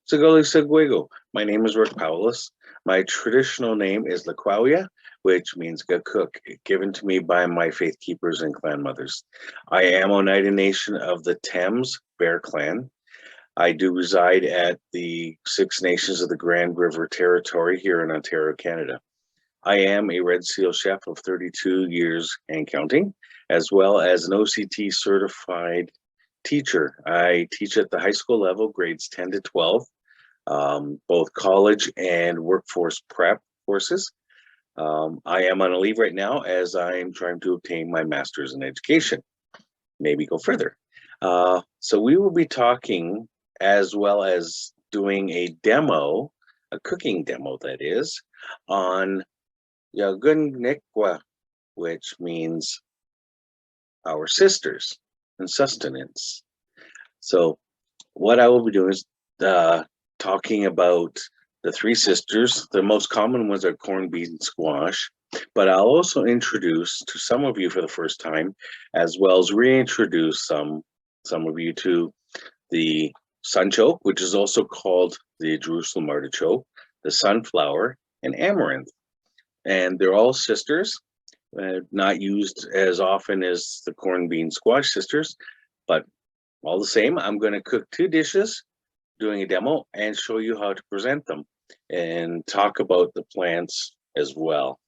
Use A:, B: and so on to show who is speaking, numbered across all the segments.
A: Sagoli. My name is Rick Powless. My traditional name is Lakwauya, which means good cook, given to me by my faith keepers and clan mothers. I am Oneida Nation of the Thames Bear Clan. I do reside at the Six Nations of the Grand River Territory here in Ontario, Canada. I am a Red Seal chef of 32 years and counting, as well as an OCT certified teacher. I teach at the high school level, grades 10 to 12, both college and workforce prep courses. I am on a leave right now as I'm trying to obtain my master's in education, maybe go further. So we will be talking as well as doing a demo, a cooking demo that is, on yakunhéhkwʌ, which means our sisters and sustenance. So what I will be doing is talking about the three sisters. The most common ones are corned beef and squash, but I'll also introduce to some of you for the first time, as well as reintroduce some of you to the sunchoke, which is also called the Jerusalem artichoke, the sunflower, and amaranth. And they're all sisters, not used as often as the corned bean squash sisters, but all the same, I'm going to cook two dishes, doing a demo, and show you how to present them and talk about the plants as well.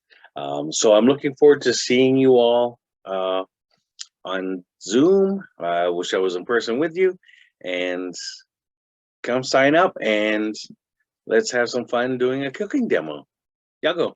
A: So I'm looking forward to seeing you all on Zoom. I wish I was in person with you, and come sign up and let's have some fun doing a cooking demo. Yago.